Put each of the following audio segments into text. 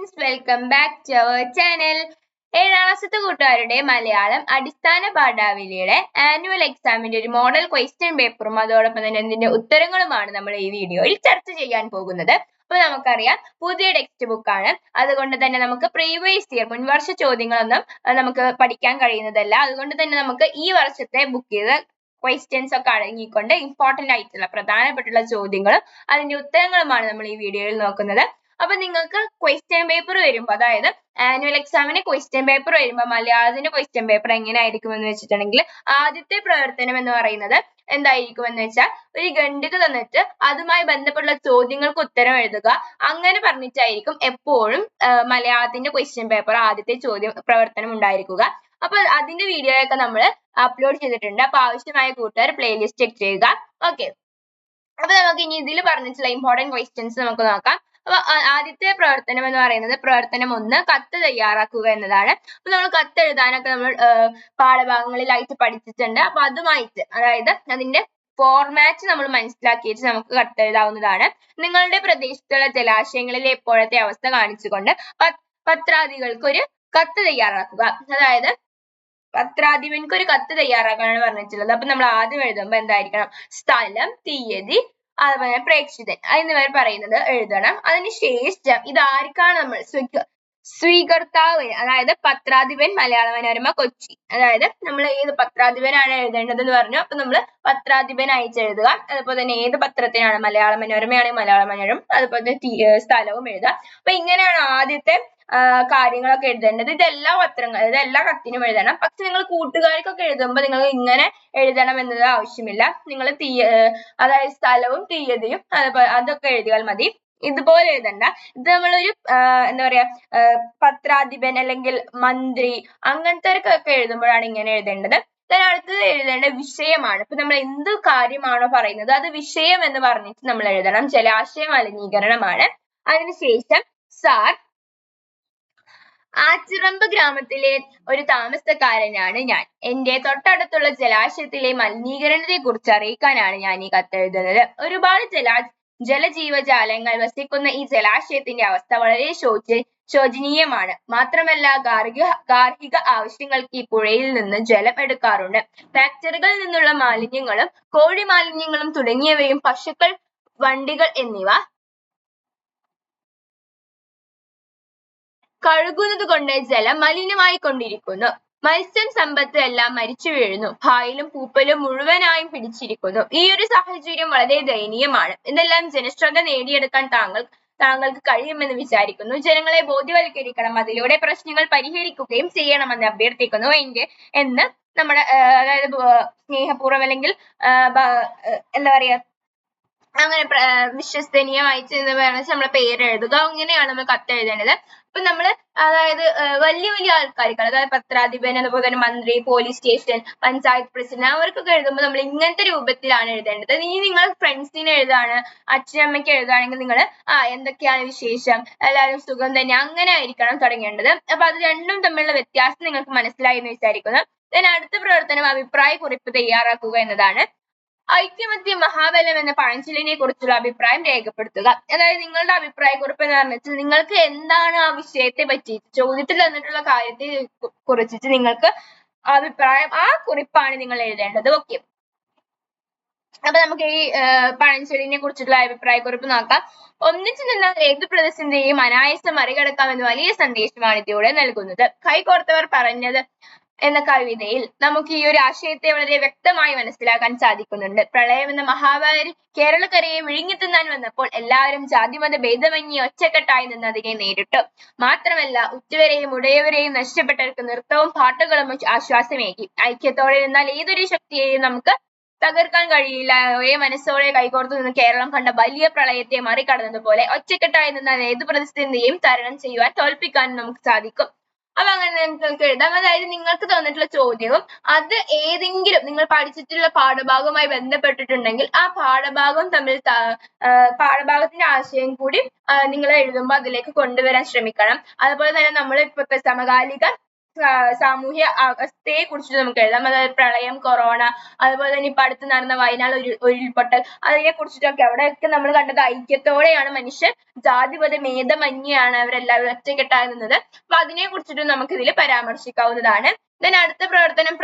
Friends, welcome back to our channel. ഏഴാം ക്ലാസ്സിലെ കൂട്ടുകാരുടെ മലയാളം അടിസ്ഥാന പാഠാവലിയുടെ ആനുവൽ എക്സാമിന്റെ ഒരു മോഡൽ ക്വസ്റ്റ്യൻ പേപ്പറും അതോടൊപ്പം തന്നെ അതിന്റെ ഉത്തരങ്ങളുമാണ് നമ്മൾ ഈ വീഡിയോയിൽ ചർച്ച ചെയ്യാൻ പോകുന്നത്. അപ്പൊ നമുക്കറിയാം, പുതിയ ടെക്സ്റ്റ് ബുക്ക് ആണ്. അതുകൊണ്ട് തന്നെ നമുക്ക് പ്രീവിയസ് ഇയർ മുൻവർഷ ചോദ്യങ്ങളൊന്നും നമുക്ക് പഠിക്കാൻ കഴിയുന്നതല്ല. അതുകൊണ്ട് തന്നെ നമുക്ക് ഈ വർഷത്തെ ബുക്ക് ചെയ്ത ക്വസ്റ്റ്യൻസ് ഒക്കെ അടങ്ങിക്കൊണ്ട് ഇമ്പോർട്ടന്റ് ആയിട്ടുള്ള പ്രധാനപ്പെട്ടുള്ള ചോദ്യങ്ങളും അതിന്റെ ഉത്തരങ്ങളുമാണ് നമ്മൾ ഈ വീഡിയോയിൽ നോക്കുന്നത്. അപ്പൊ നിങ്ങൾക്ക് ക്വസ്റ്റ്യൻ പേപ്പർ വരുമ്പോ, അതായത് ആനുവൽ എക്സാമിന് ക്വസ്റ്റ്യൻ പേപ്പർ വരുമ്പോ മലയാളത്തിന്റെ ക്വസ്റ്റ്യൻ പേപ്പർ എങ്ങനെ ആയിരിക്കും എന്ന് വെച്ചിട്ടുണ്ടെങ്കിൽ, ആദ്യത്തെ പ്രവർത്തനം എന്ന് പറയുന്നത് എന്തായിരിക്കും എന്ന് വെച്ചാൽ, ഒരു ഖണ്ഡിക തന്നിട്ട് അതുമായി ബന്ധപ്പെട്ടുള്ള ചോദ്യങ്ങൾക്ക് ഉത്തരം എഴുതുക. അങ്ങനെ പറഞ്ഞിട്ടായിരിക്കും എപ്പോഴും മലയാളത്തിന്റെ ക്വസ്റ്റ്യൻ പേപ്പർ ആദ്യത്തെ പ്രവർത്തനം ഉണ്ടായിരിക്കുക. അപ്പൊ അതിന്റെ വീഡിയോ ഒക്കെ നമ്മൾ അപ്ലോഡ് ചെയ്തിട്ടുണ്ട്. അപ്പൊ ആവശ്യമായ കൂട്ടുകാർ പ്ലേലിസ്റ്റ് ചെക്ക് ചെയ്യുക. ഓക്കെ, അപ്പൊ നമുക്ക് ഇനി ഇതിൽ പറഞ്ഞിട്ടുള്ള ഇമ്പോർട്ടന്റ് ക്വസ്റ്റ്യൻസ് നമുക്ക് നോക്കാം. അപ്പൊ ആദ്യത്തെ പ്രവർത്തനം എന്ന് പറയുന്നത് പ്രവർത്തനം 1, കത്ത് തയ്യാറാക്കുക എന്നതാണ്. അപ്പൊ നമ്മൾ കത്ത് എഴുതാനൊക്കെ നമ്മൾ പാഠഭാഗങ്ങളിലായിട്ട് പഠിച്ചിട്ടുണ്ട്. അപ്പൊ അതുമായിട്ട്, അതായത് അതിന്റെ ഫോർമാറ്റ് നമ്മൾ മനസ്സിലാക്കിയിട്ട് നമുക്ക് കത്തെഴുതാവുന്നതാണ്. നിങ്ങളുടെ പ്രദേശത്തുള്ള ജലാശയങ്ങളിലെ ഇപ്പോഴത്തെ അവസ്ഥ കാണിച്ചുകൊണ്ട് പത്രാധികൾക്ക് ഒരു കത്ത് തയ്യാറാക്കുക. അതായത് പത്രാധിപർക്ക് ഒരു കത്ത് തയ്യാറാക്കാനാണ് പറഞ്ഞിട്ടുള്ളത്. അപ്പൊ നമ്മൾ ആദ്യം എഴുതുമ്പോൾ എന്തായിരിക്കണം? സ്ഥലം, തീയതി, അതുപോലെ പ്രേക്ഷിതൻ എന്നിവർ പറയുന്നത് എഴുതണം. അതിനുശേഷം ഇത് ആർക്കാണ് നമ്മൾ സ്വീകർത്താവ്, അതായത് പത്രാധിപൻ മലയാള മനോരമ കൊച്ചി, അതായത് നമ്മൾ ഏത് പത്രാധിപനാണ് എഴുതേണ്ടത് എന്ന് പറഞ്ഞു. അപ്പൊ നമ്മൾ പത്രാധിപൻ അയച്ച് എഴുതുക. അതുപോലെ തന്നെ ഏത് പത്രത്തിനാണ്, മലയാള മനോരമയാണെങ്കിൽ മലയാള മനോരമ, അതുപോലെ തന്നെ സ്ഥലവും എഴുതുക. അപ്പൊ ഇങ്ങനെയാണ് ആദ്യത്തെ കാര്യങ്ങളൊക്കെ എഴുതേണ്ടത്. ഇതെല്ലാ കത്തിനും എഴുതണം. പക്ഷെ നിങ്ങൾ കൂട്ടുകാർക്കൊക്കെ എഴുതുമ്പോൾ നിങ്ങൾ ഇങ്ങനെ എഴുതണം എന്നത് ആവശ്യമില്ല. നിങ്ങൾ അതായത് സ്ഥലവും തീയതിയും അതൊക്കെ എഴുതിയാൽ മതി. ഇതുപോലെ എഴുതണ്ട. ഇത് നമ്മളൊരു എന്താ പറയാ, പത്രാധിപൻ അല്ലെങ്കിൽ മന്ത്രി അങ്ങനത്തെവർക്കൊക്കെ എഴുതുമ്പോഴാണ് ഇങ്ങനെ എഴുതേണ്ടത്. അടുത്തത് എഴുതേണ്ട വിഷയമാണ്. ഇപ്പൊ നമ്മൾ എന്ത് കാര്യമാണോ പറയുന്നത് അത് വിഷയം എന്ന് പറഞ്ഞിട്ട് നമ്മൾ എഴുതണം. ജലാശയ മലിനീകരണമാണ്. അതിനുശേഷം സാർ, ആച്ചിറമ്പ് ഗ്രാമത്തിലെ ഒരു താമസക്കാരനാണ് ഞാൻ. എന്റെ തൊട്ടടുത്തുള്ള ജലാശയത്തിലെ മലിനീകരണത്തെ കുറിച്ച് അറിയിക്കാനാണ് ഞാൻ ഈ കത്തെഴുതുന്നത്. ഒരുപാട് ജലജീവജാലങ്ങൾ വസിക്കുന്ന ഈ ജലാശയത്തിന്റെ അവസ്ഥ വളരെ ശോചനീയമാണ്. മാത്രമല്ല ഗാർഹിക ആവശ്യങ്ങൾക്ക് ഈ പുഴയിൽ നിന്ന് ജലം എടുക്കാറുണ്ട്. ഫാക്ടറികളിൽ നിന്നുള്ള മാലിന്യങ്ങളും കോഴി മാലിന്യങ്ങളും തുടങ്ങിയവയും പശുക്കൾ, വണ്ടികൾ എന്നിവ കഴുകുന്നത് കൊണ്ട് ജലം മലിനമായി കൊണ്ടിരിക്കുന്നു. മത്സ്യം സമ്പത്ത് എല്ലാം മരിച്ചു വീഴുന്നു. പായലും പൂപ്പലും മുഴുവനായും പിടിച്ചിരിക്കുന്നു. ഈ ഒരു സാഹചര്യം വളരെ ദയനീയമാണ്. ഇതെല്ലാം ജനശ്രദ്ധ നേടിയെടുക്കാൻ താങ്കൾക്ക് കഴിയുമെന്ന് വിചാരിക്കുന്നു. ജനങ്ങളെ ബോധ്യവൽക്കരിക്കണം. അതിലൂടെ പ്രശ്നങ്ങൾ പരിഹരിക്കുകയും ചെയ്യണമെന്ന് അഭ്യർത്ഥിക്കുന്നു എന്ന് നമ്മുടെ അതായത് സ്നേഹപൂർവ്വം അല്ലെങ്കിൽ എന്താ പറയാ, അങ്ങനെ വിശ്വസനീയമായിട്ട് എന്ന് പറഞ്ഞാൽ നമ്മളെ പേര് എഴുതുക. അങ്ങനെയാണ് നമ്മൾ കത്ത് എഴുതേണ്ടത്. അപ്പൊ നമ്മള് അതായത് വലിയ വലിയ ആൾക്കാർക്ക്, അതായത് പത്രാധിപൻ, അതുപോലെ തന്നെ മന്ത്രി, പോലീസ് സ്റ്റേഷൻ, പഞ്ചായത്ത് പ്രസിഡന്റ്, അവർക്കൊക്കെ എഴുതുമ്പോൾ നമ്മൾ ഇങ്ങനത്തെ രൂപത്തിലാണ് എഴുതേണ്ടത്. ഇനി നിങ്ങൾ ഫ്രണ്ട്സിന് എഴുതാണ്, അച്ഛനമ്മയ്ക്ക് എഴുതുകയാണെങ്കിൽ നിങ്ങൾ എന്തൊക്കെയാണ് വിശേഷം, എല്ലാവരും സുഖം തന്നെ, അങ്ങനെ ആയിരിക്കണം തുടങ്ങേണ്ടത്. അപ്പൊ അത് രണ്ടും തമ്മിലുള്ള വ്യത്യാസം നിങ്ങൾക്ക് മനസ്സിലായി എന്ന് വിചാരിക്കുന്നു. അടുത്ത പ്രവർത്തനം അഭിപ്രായ കുറിപ്പ് തയ്യാറാക്കുക എന്നതാണ്. ഐക്യമത്യ മഹാബലം എന്ന പഴഞ്ചൊല്ലിനെ കുറിച്ചുള്ള അഭിപ്രായം രേഖപ്പെടുത്തുക. അതായത് നിങ്ങളുടെ അഭിപ്രായ കുറിപ്പ് എന്ന് പറഞ്ഞാൽ നിങ്ങൾക്ക് എന്താണ് ആ വിഷയത്തെ പറ്റി, ചോദ്യത്തിൽ തന്നിട്ടുള്ള കാര്യത്തെ കുറിച്ചിട്ട് നിങ്ങൾക്ക് അഭിപ്രായം, ആ കുറിപ്പാണ് നിങ്ങൾ എഴുതേണ്ടത്. ഓക്കെ, അപ്പൊ നമുക്ക് ഈ പഴഞ്ചൊല്ലിനെ കുറിച്ചിട്ടുള്ള അഭിപ്രായ കുറിപ്പ് നോക്കാം. ഒന്നിച്ചു നിന്നാൽ ഏത് പ്രതിസന്ധിയെയും അനായാസം മറികടക്കാമെന്ന് വലിയ സന്ദേശമാണ് ഇതിലൂടെ നൽകുന്നത്. കൈകോർത്തവർ പറഞ്ഞത് എന്ന കവിതയിൽ നമുക്ക് ഈ ഒരു ആശയത്തെ വളരെ വ്യക്തമായി മനസ്സിലാക്കാൻ സാധിക്കുന്നുണ്ട്. പ്രളയം എന്ന മഹാമാരി കേരളക്കരയെ വിഴുങ്ങിത്തിന്നാൻ വന്നപ്പോൾ എല്ലാവരും ജാതിമത ഭേദമന്യേ ഒറ്റക്കെട്ടായി നിന്ന് അതിനെ നേരിട്ടു. മാത്രമല്ല, ഉറ്റവരെയും ഉടയവരെയും നഷ്ടപ്പെട്ടവർക്ക് നൃത്തവും പാട്ടുകളും ആശ്വാസമേകി. ഐക്യത്തോടെ നിന്നാൽ ഏതൊരു ശക്തിയെയും നമുക്ക് തകർക്കാൻ കഴിയില്ല. ഒരേ മനസ്സോടെ കൈകോർത്തു നിന്ന് കേരളം കണ്ട വലിയ പ്രളയത്തെ മറികടന്നതുപോലെ ഒറ്റക്കെട്ടായി നിന്നാൽ ഏത് പ്രതിസന്ധിയെയും തരണം ചെയ്യുവാൻ, തോൽപ്പിക്കാനും നമുക്ക് സാധിക്കും. അപ്പൊ അങ്ങനെ നിങ്ങൾക്ക് എഴുതാം. അതായത് നിങ്ങൾക്ക് തന്നിട്ടുള്ള ചോദ്യവും അത് ഏതെങ്കിലും നിങ്ങൾ പഠിച്ചിട്ടുള്ള പാഠഭാഗവുമായി ബന്ധപ്പെട്ടിട്ടുണ്ടെങ്കിൽ ആ പാഠഭാഗത്തിന്റെ ആശയം കൂടി നിങ്ങൾ എഴുതുമ്പോൾ അതിലേക്ക് കൊണ്ടുവരാൻ ശ്രമിക്കണം. അതുപോലെ തന്നെ നമ്മൾ ഇപ്പോഴത്തെ സമകാലിക സാമൂഹ്യ അവസ്ഥയെ കുറിച്ചിട്ട് നമുക്ക് എഴുതാം. അതായത് പ്രളയം, കൊറോണ, അതുപോലെ തന്നെ ഇപ്പൊ അടുത്ത് നടന്ന വയനാട് ഉരുൾപൊട്ടൽ, അതിനെ കുറിച്ചിട്ടൊക്കെ അവിടെയൊക്കെ നമ്മൾ കണ്ടത് ഐക്യത്തോടെയാണ് മനുഷ്യർ ജാതിമത ഭേദമന്യേയാണ് അവരെല്ലാവരും ഒറ്റക്കെട്ടായി നിന്നത്. അപ്പൊ അതിനെ കുറിച്ചിട്ട് നമുക്ക് ഇതിൽ പരാമർശിക്കാവുന്നതാണ്. then അടുത്ത പ്രവർത്തനം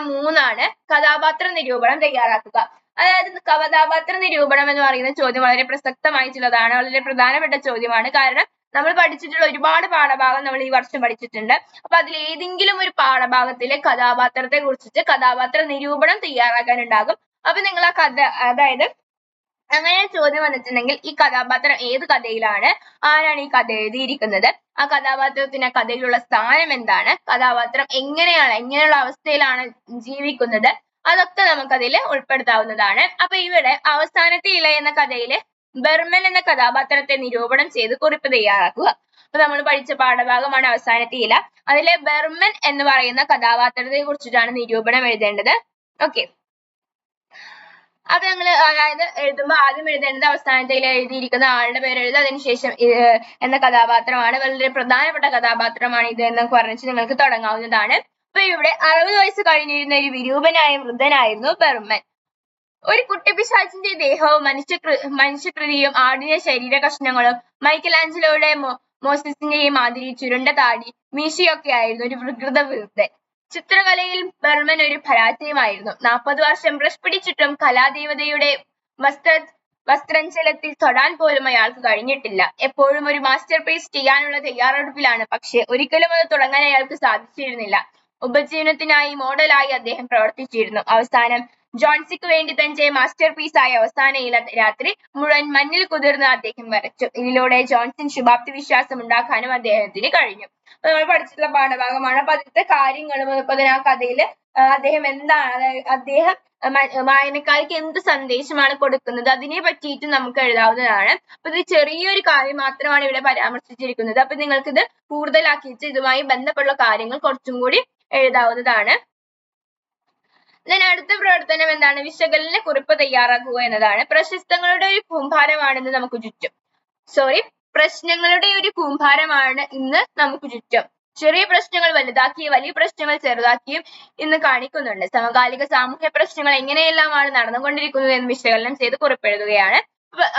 3 കഥാപാത്ര നിരൂപണം തയ്യാറാക്കുക. അതായത് കഥാപാത്ര നിരൂപണം എന്ന് പറയുന്ന ചോദ്യം വളരെ പ്രസക്തമായിട്ടുള്ളതാണ്, വളരെ പ്രധാനപ്പെട്ട ചോദ്യമാണ്. കാരണം നമ്മൾ പഠിച്ചിട്ടുള്ള ഒരുപാട് പാഠഭാഗം നമ്മൾ ഈ വർഷം പഠിച്ചിട്ടുണ്ട്. അപ്പൊ അതിൽ ഏതെങ്കിലും ഒരു പാഠഭാഗത്തിലെ കഥാപാത്രത്തെ കുറിച്ചിട്ട് കഥാപാത്ര നിരൂപണം തയ്യാറാക്കാൻ ഉണ്ടാകും. അപ്പൊ നിങ്ങൾ ആ കഥ, അതായത് അങ്ങനെ ചോദ്യം വന്നിട്ടുണ്ടെങ്കിൽ ഈ കഥാപാത്രം ഏത് കഥയിലാണ്, ആരാണ് ഈ കഥ എഴുതിയിരിക്കുന്നത്, ആ കഥാപാത്രത്തിന് ആ കഥയിലുള്ള സ്ഥാനം എന്താണ്, കഥാപാത്രം എങ്ങനെയുള്ള അവസ്ഥയിലാണ് ജീവിക്കുന്നത്, അതൊക്കെ നമുക്കതിൽ ഉൾപ്പെടുത്താവുന്നതാണ്. അപ്പൊ ഇവിടെ അവസാനത്തെ ഇല എന്ന കഥയില് ബർമൻ എന്ന കഥാപാത്രത്തെ നിരൂപണം ചെയ്ത് കുറിപ്പ് തയ്യാറാക്കുക. അപ്പൊ നമ്മൾ പഠിച്ച പാഠഭാഗമാണ് അവസാനത്തെ ഇല. അതിലെ ബർമൻ എന്ന് പറയുന്ന കഥാപാത്രത്തെ കുറിച്ചിട്ടാണ് നിരൂപണം എഴുതേണ്ടത്. ഓക്കെ, അപ്പൊ ഞങ്ങൾ അതായത് എഴുതുമ്പോൾ ആദ്യം എഴുതേണ്ടത് അവസാനത്തിൽ എഴുതിയിരിക്കുന്ന ആളുടെ പേര് എഴുതുക, അതിനുശേഷം എന്ന കഥാപാത്രമാണ്, വളരെ പ്രധാനപ്പെട്ട കഥാപാത്രമാണ് ഇത് എന്ന് പറഞ്ഞിട്ട് നിങ്ങൾക്ക് തുടങ്ങാവുന്നതാണ്. അപ്പൊ ഇവിടെ 60 വയസ്സ് കഴിഞ്ഞിരുന്ന ഒരു വിരൂപനായ വൃദ്ധനായിരുന്നു ബർമൻ. ഒരു കുട്ടിപ്പിശാചിന്റെ ദേഹവും മനുഷ്യകൃതിയും ആടിന്റെ ശരീര കഷ്ണങ്ങളും മൈക്കലാഞ്ചലോയുടെ മോസസിന്റെയും മാതിരി ചുരുണ്ട താടി മീശയൊക്കെ ആയിരുന്നു ഒരു വികൃത വൃദ്ധൻ. ചിത്രകലയിൽ ബർമൻ ഒരു പരാജയമായിരുന്നു. 40 വർഷം ബ്രഷ് പിടിച്ചിട്ടും കലാദേവതയുടെ വസ്ത്രഞ്ചലത്തിൽ തൊടാൻ പോലും അയാൾക്ക് കഴിഞ്ഞിട്ടില്ല. എപ്പോഴും ഒരു മാസ്റ്റർ പീസ് ചെയ്യാനുള്ള തയ്യാറെടുപ്പിലാണ്, പക്ഷെ ഒരിക്കലും അത് തുടങ്ങാൻ അയാൾക്ക് സാധിച്ചിരുന്നില്ല. ഉപജീവനത്തിനായി മോഡലായി അദ്ദേഹം പ്രവർത്തിച്ചിരുന്നു. അവസാനം ജോൺസിക്ക് വേണ്ടി തന്റെ മാസ്റ്റർ പീസ് ആയ അവസാന ഇല രാത്രി മുഴുവൻ മഞ്ഞിൽ കുതിർന്ന് അദ്ദേഹം വരച്ചു. ഇതിലൂടെ ജോൺസൺ ശുഭാപ്തി വിശ്വാസം ഉണ്ടാക്കാനും അദ്ദേഹത്തിന് കഴിഞ്ഞു. അപ്പൊ നമ്മൾ പഠിച്ചിട്ടുള്ള പാഠഭാഗമാണ്. അപ്പൊ അതിലത്തെ കാര്യങ്ങളും അതുപോലെ ആ കഥയില് അദ്ദേഹം എന്താണ്, അദ്ദേഹം വായനക്കാർക്ക് എന്ത് സന്ദേശമാണ് കൊടുക്കുന്നത്, അതിനെ പറ്റിയിട്ട് നമുക്ക് എഴുതാവുന്നതാണ്. അപ്പൊ ഇത് ചെറിയൊരു കാര്യം മാത്രമാണ് ഇവിടെ പരാമർശിച്ചിരിക്കുന്നത്. അപ്പൊ നിങ്ങൾക്ക് ഇത് കൂടുതലാക്കിയിട്ട് ഇതുമായി ബന്ധപ്പെട്ടുള്ള കാര്യങ്ങൾ കുറച്ചും കൂടി എഴുതാവുന്നതാണ്. അടുത്ത പ്രവർത്തനം എന്താണ്? വിശകലന കുറിപ്പ് തയ്യാറാക്കുക എന്നതാണ്. പ്രശസ്തങ്ങളുടെ ഒരു കൂമ്പാരമാണെന്ന് നമുക്ക് ചുറ്റും പ്രശ്നങ്ങളുടെ ഒരു കൂമ്പാരമാണ് ഇന്ന് നമുക്ക് ചുറ്റും. ചെറിയ പ്രശ്നങ്ങൾ വലുതാക്കിയും വലിയ പ്രശ്നങ്ങൾ ചെറുതാക്കിയും ഇന്ന് കാണിക്കുന്നുണ്ട്. സമകാലിക സാമൂഹ്യ പ്രശ്നങ്ങൾ എങ്ങനെയെല്ലാമാണ് നടന്നുകൊണ്ടിരിക്കുന്നത് എന്ന് വിശകലനം ചെയ്ത് കുറിപ്പെഴുതുകയാണ്.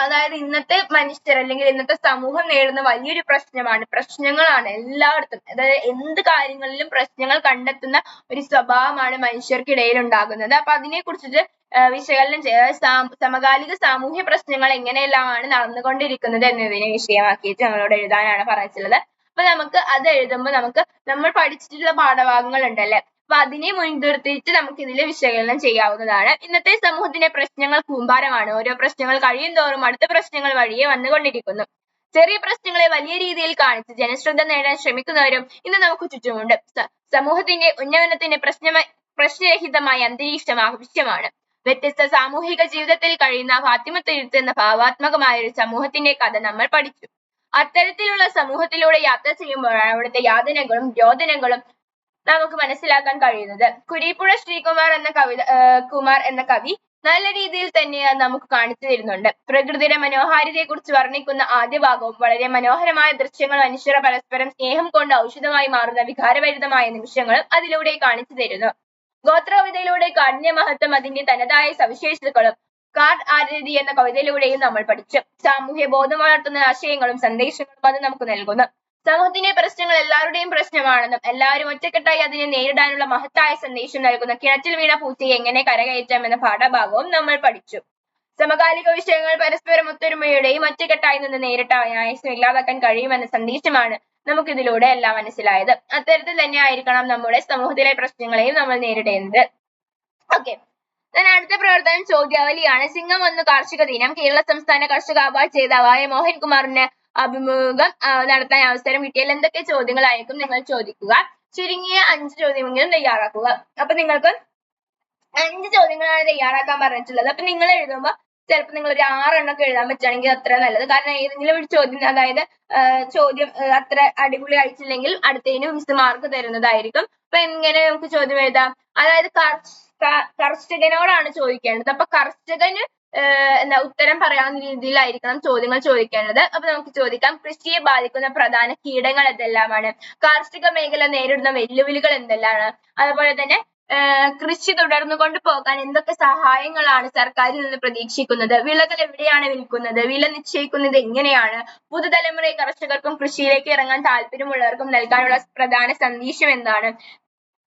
അതായത് ഇന്നത്തെ മനുഷ്യർ അല്ലെങ്കിൽ ഇന്നത്തെ സമൂഹം നേരിടുന്ന വലിയൊരു പ്രശ്നങ്ങളാണ് എല്ലായിടത്തും. അതായത് എന്ത് കാര്യങ്ങളിലും പ്രശ്നങ്ങൾ കണ്ടെത്തുന്ന ഒരു സ്വഭാവമാണ് മനുഷ്യർക്കിടയിൽ ഉണ്ടാകുന്നത്. അപ്പൊ അതിനെ കുറിച്ചിട്ട് വിശകലനം ചെയ്യുക. സമകാലിക സാമൂഹ്യ പ്രശ്നങ്ങൾ എങ്ങനെയെല്ലാമാണ് നടന്നുകൊണ്ടിരിക്കുന്നത് എന്നതിനെ വിഷയമാക്കിയിട്ട് നമ്മളോട് എഴുതാനാണ് പറഞ്ഞിട്ടുള്ളത്. അപ്പൊ നമുക്ക് അത് എഴുതുമ്പോൾ നമ്മൾ പഠിച്ചിട്ടുള്ള പാഠഭാഗങ്ങൾ ഉണ്ടല്ലേ, അപ്പൊ അതിനെ മുൻനിർത്തിയിട്ട് നമുക്ക് ഇതിൽ വിശകലനം ചെയ്യാവുന്നതാണ്. ഇന്നത്തെ സമൂഹത്തിന്റെ പ്രശ്നങ്ങൾ കൂമ്പാരമാണ്. ഓരോ പ്രശ്നങ്ങൾ കഴിയും തോറും അടുത്ത പ്രശ്നങ്ങൾ വഴിയെ വന്നുകൊണ്ടിരിക്കുന്നു. ചെറിയ പ്രശ്നങ്ങളെ വലിയ രീതിയിൽ കാണിച്ച് ജനശ്രദ്ധ നേടാൻ ശ്രമിക്കുന്നവരും ഇന്ന് നമുക്ക് ചുറ്റുമുണ്ട്. സമൂഹത്തിന്റെ ഉന്നമനത്തിന് പ്രശ്നരഹിതമായ അന്തരീക്ഷം ആവശ്യമാണ്. വ്യത്യസ്ത സാമൂഹിക ജീവിതത്തിൽ കഴിയുന്ന ഫാത്തിമത്ത് എന്ന ഭാവാത്മകമായ ഒരു സമൂഹത്തിന്റെ കഥ നമ്മൾ പഠിച്ചു. അത്തരത്തിലുള്ള സമൂഹത്തിലൂടെ യാത്ര ചെയ്യുമ്പോഴാണ് അവിടുത്തെ യാതനകളും രോദനകളും നമുക്ക് മനസ്സിലാക്കാൻ കഴിയുന്നത്. കുരീപ്പുഴ ശ്രീകുമാർ എന്ന കവി നല്ല രീതിയിൽ തന്നെ നമുക്ക് കാണിച്ചു തരുന്നുണ്ട്. പ്രകൃതിയുടെ മനോഹാരിതയെ കുറിച്ച് വർണ്ണിക്കുന്ന ആദ്യ ഭാഗവും വളരെ മനോഹരമായ ദൃശ്യങ്ങൾ മനുഷ്യരെ പരസ്പരം സ്നേഹം കൊണ്ട് ഔഷധമായി മാറുന്ന വികാരഭരിതമായ നിമിഷങ്ങളും അതിലൂടെ കാണിച്ചു തരുന്നു. ഗോത്രകവിതയിലൂടെ കാഠിന്യ മഹത്വം അതിന്റെ തനതായ സവിശേഷതകളും കാർഡ് ആരതി എന്ന കവിതയിലൂടെയും നമ്മൾ പഠിച്ചു. സാമൂഹ്യ ബോധം വളർത്തുന്ന ആശയങ്ങളും സന്ദേശങ്ങളും അത് നമുക്ക് നൽകുന്നു. സമൂഹത്തിന്റെ പ്രശ്നങ്ങൾ എല്ലാവരുടെയും പ്രശ്നമാണെന്നും എല്ലാവരും ഒറ്റക്കെട്ടായി അതിനെ നേരിടാനുള്ള മഹത്തായ സന്ദേശം നൽകുന്ന കിണറ്റിൽ വീണ പൂച്ചയെ എങ്ങനെ കരകയറ്റാം എന്ന പാഠഭാഗവും നമ്മൾ പഠിച്ചു. സമകാലിക വിഷയങ്ങൾ പരസ്പരം ഒത്തൊരുമയുടെയും ഒറ്റക്കെട്ടായി നിന്ന് നേരിട്ട അനായാസം ഇല്ലാതാക്കാൻ കഴിയുമെന്ന സന്ദേശമാണ് നമുക്കിതിലൂടെ എല്ലാം മനസ്സിലായത്. അത്തരത്തിൽ തന്നെ ആയിരിക്കണം നമ്മുടെ സമൂഹത്തിലെ പ്രശ്നങ്ങളെയും നമ്മൾ നേരിടേണ്ടത്. ഓക്കെ, അടുത്ത പ്രവർത്തനം ചോദ്യാവലിയാണ്. ചിങ്ങം 1 കാർഷിക ദിനം. കേരള സംസ്ഥാന കർഷക അവാർഡ് ജേതാവായ മോഹൻകുമാറിന് അഭിമുഖം നടത്താൻ അവസരം കിട്ടിയാൽ എന്തൊക്കെ ചോദ്യങ്ങളായിരിക്കും നിങ്ങൾ ചോദിക്കുക? ചുരുങ്ങിയ 5 ചോദ്യമെങ്കിലും തയ്യാറാക്കുക. അപ്പൊ നിങ്ങൾക്ക് 5 ചോദ്യങ്ങളാണ് തയ്യാറാക്കാൻ പറഞ്ഞിട്ടുള്ളത്. അപ്പൊ നിങ്ങൾ എഴുതുമ്പോൾ ചിലപ്പോൾ നിങ്ങൾ ഒരു 6 എണ്ണമൊക്കെ എഴുതാൻ പറ്റുകയാണെങ്കിൽ അത്ര നല്ലത്. കാരണം ഏതെങ്കിലും ഒരു ചോദ്യം, അതായത് ചോദ്യം അത്ര അടിപൊളി ആയിട്ടില്ലെങ്കിൽ അടുത്തതിന് മിസ് മാർക്ക് തരുന്നതായിരിക്കും. അപ്പൊ എങ്ങനെ നമുക്ക് ചോദ്യം എഴുതാം? അതായത് കർഷകനോടാണ് ചോദിക്കേണ്ടത്. അപ്പൊ കർഷകന് എന്താ ഉത്തരം പറയാവുന്ന രീതിയിലായിരിക്കണം ചോദ്യങ്ങൾ ചോദിക്കേണ്ടത്. അപ്പൊ നമുക്ക് ചോദിക്കാം, കൃഷിയെ ബാധിക്കുന്ന പ്രധാന കീടങ്ങൾ എന്തെല്ലാമാണ്? കാർഷിക മേഖല നേരിടുന്ന വെല്ലുവിളികൾ എന്തെല്ലാണ്? അതുപോലെ തന്നെ കൃഷി തുടർന്നു കൊണ്ടുപോകാൻ എന്തൊക്കെ സഹായങ്ങളാണ് സർക്കാരിൽ നിന്ന് പ്രതീക്ഷിക്കുന്നത്? വിളകൾ എവിടെയാണ് വിൽക്കുന്നത്? വില നിശ്ചയിക്കുന്നത് എങ്ങനെയാണ്? പുതുതലമുറ കർഷകർക്കും കൃഷിയിലേക്ക് ഇറങ്ങാൻ താല്പര്യമുള്ളവർക്കും നൽകാനുള്ള പ്രധാന സന്ദേശം എന്താണ്?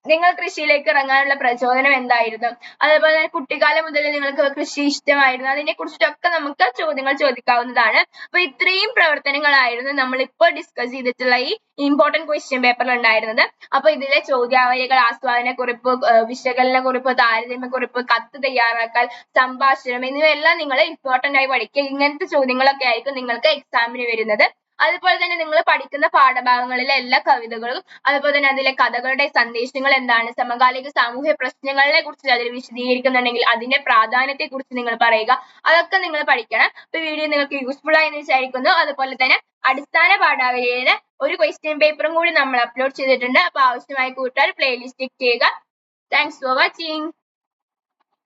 നിങ്ങൾ കൃഷിയിലേക്ക് ഇറങ്ങാനുള്ള പ്രചോദനം എന്തായിരുന്നു? അതേപോലെ തന്നെ കുട്ടിക്കാലം മുതൽ നിങ്ങൾക്ക് കൃഷി ഇഷ്ടമായിരുന്നു, അതിനെ കുറിച്ചിട്ടൊക്കെ നമുക്ക് ചോദ്യങ്ങൾ ചോദിക്കാവുന്നതാണ്. അപ്പൊ ഇത്രയും പ്രവർത്തനങ്ങളായിരുന്നു നമ്മൾ ഇപ്പോൾ ഡിസ്കസ് ചെയ്തിട്ടുള്ള ഈ ഇമ്പോർട്ടന്റ് ക്വസ്റ്റ്യൻ പേപ്പറിൽ ഉണ്ടായിരുന്നത്. അപ്പൊ ഇതിലെ ചോദ്യാവലികൾ, ആസ്വാദനക്കുറിപ്പ്, വിശകലനക്കുറിപ്പ്, താരതമ്യക്കുറിപ്പ്, കത്ത് തയ്യാറാക്കൽ, സംഭാഷണം എന്നിവയെല്ലാം നിങ്ങൾ ഇമ്പോർട്ടന്റ് ആയി പഠിക്കുക. ഇങ്ങനത്തെ ചോദ്യങ്ങളൊക്കെ ആയിരിക്കും നിങ്ങൾക്ക് എക്സാമിന് വരുന്നത്. അതുപോലെ തന്നെ നിങ്ങൾ പഠിക്കുന്ന പാഠഭാഗങ്ങളിലെ എല്ലാ കവിതകളും, അതുപോലെ തന്നെ അതിലെ കഥകളുടെ സന്ദേശങ്ങൾ എന്താണ്, സമകാലിക സാമൂഹ്യ പ്രശ്നങ്ങളെ കുറിച്ച് അതിൽ വിശദീകരിക്കുന്നുണ്ടെങ്കിൽ അതിന്റെ പ്രാധാന്യത്തെ കുറിച്ച് നിങ്ങൾ പറയുക. അതൊക്കെ നിങ്ങൾ പഠിക്കണം. അപ്പൊ വീഡിയോ നിങ്ങൾക്ക് യൂസ്ഫുൾ ആയി എന്ന് വിചാരിക്കുന്നു. അതുപോലെ തന്നെ അടിസ്ഥാന പാഠാവലിയുടെ ഒരു ക്വസ്റ്റ്യൻ പേപ്പറും കൂടി നമ്മൾ അപ്ലോഡ് ചെയ്തിട്ടുണ്ട്. അപ്പൊ ആവശ്യമായ കൂട്ടുകാർ പ്ലേലിസ്റ്റ് ചെക്ക് ചെയ്യുക. Thanks for watching.